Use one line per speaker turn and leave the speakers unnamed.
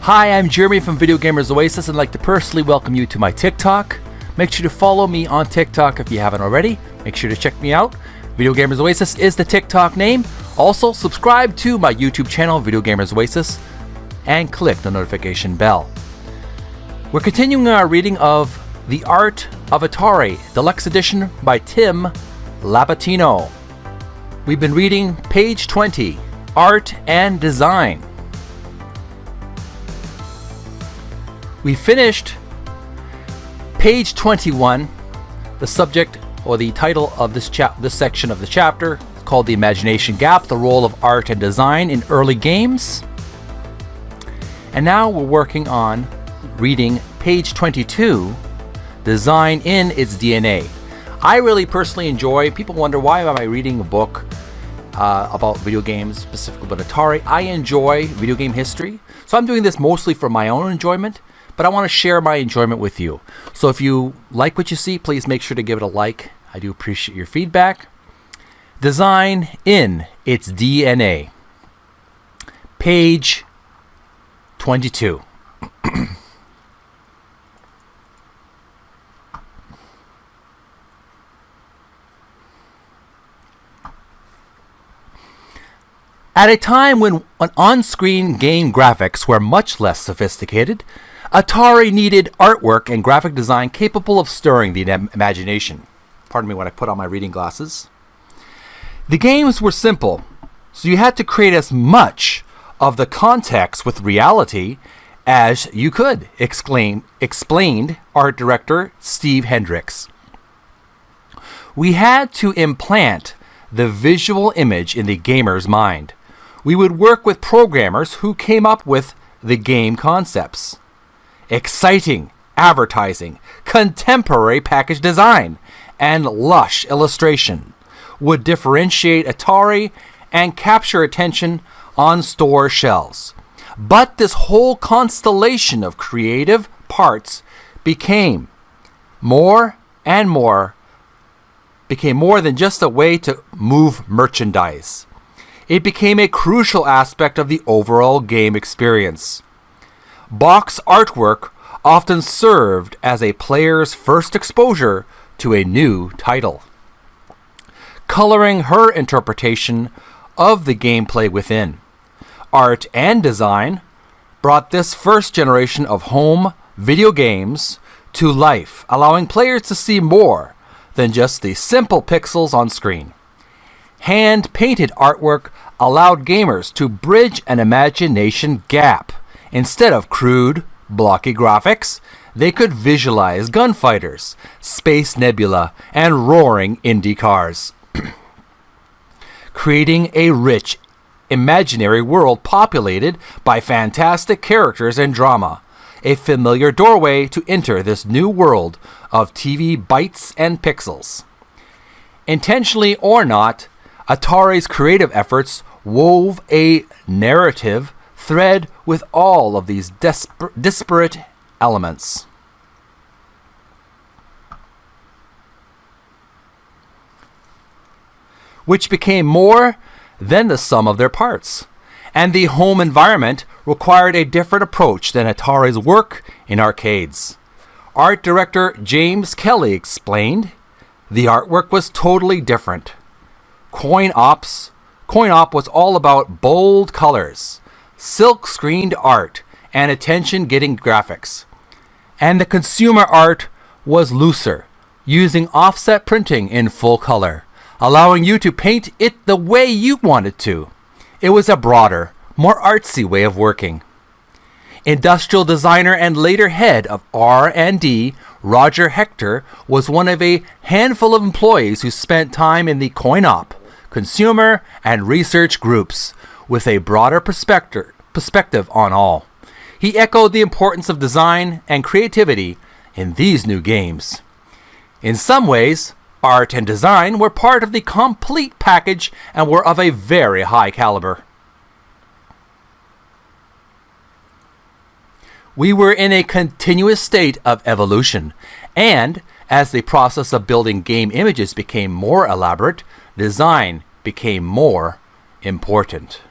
Hi, I'm Jeremy from Video Gamers Oasis and I'd like to personally welcome you to my TikTok. Make sure to follow me on TikTok if you haven't already. Make sure to check me out. Video Gamers Oasis is the TikTok name. Also, subscribe to my YouTube channel, Video Gamers Oasis, and click the notification bell. We're continuing our reading of The Art of Atari, Deluxe Edition by Tim Lapetino. We've been reading page 20, Art and Design. We finished page 21. The subject or the title of this section of the chapter is called The Imagination Gap, the Role of Art and Design in Early Games. And now we're working on reading page 22, Design in Its DNA. I really personally enjoy, people wonder why am I reading a book about video games, specifically about Atari. I enjoy video game history, so I'm doing this mostly for my own enjoyment, but I want to share my enjoyment with you. So if you like what you see, please make sure to give it a like. I do appreciate your feedback. Design in its DNA. Page 22. At a time when on-screen game graphics were much less sophisticated, Atari needed artwork and graphic design capable of stirring the imagination. Pardon me when I put on my reading glasses. The games were simple, so you had to create as much of the context with reality as you could, explained art director Steve Hendricks. We had to implant the visual image in the gamer's mind. We would work with programmers who came up with the game concepts. Exciting advertising, contemporary package design, and lush illustration would differentiate Atari and capture attention on store shelves. But this whole constellation of creative parts became more than just a way to move merchandise. It became a crucial aspect of the overall game experience. Box artwork often served as a player's first exposure to a new title, coloring her interpretation of the gameplay within. Art and design brought this first generation of home video games to life, allowing players to see more than just the simple pixels on screen. Hand-painted artwork allowed gamers to bridge an imagination gap. Instead of crude, blocky graphics, they could visualize gunfighters, space nebula, and roaring Indy cars, creating a rich, imaginary world populated by fantastic characters and drama, a familiar doorway to enter this new world of TV bytes and pixels. Intentionally or not, Atari's creative efforts wove a narrative thread with all of these disparate elements. Which became more than the sum of their parts. And the home environment required a different approach than Atari's work in arcades. Art director James Kelly explained, the artwork was totally different. Coin Op was all about bold colors, silk-screened art, and attention-getting graphics. And the consumer art was looser, using offset printing in full color, allowing you to paint it the way you wanted to. It was a broader, more artsy way of working. Industrial designer and later head of R&D, Roger Hector, was one of a handful of employees who spent time in the Coin Op, consumer, and research groups, with a broader perspective on all. He echoed the importance of design and creativity in these new games. In some ways, art and design were part of the complete package and were of a very high caliber. We were in a continuous state of evolution, and as the process of building game images became more elaborate, design became more important.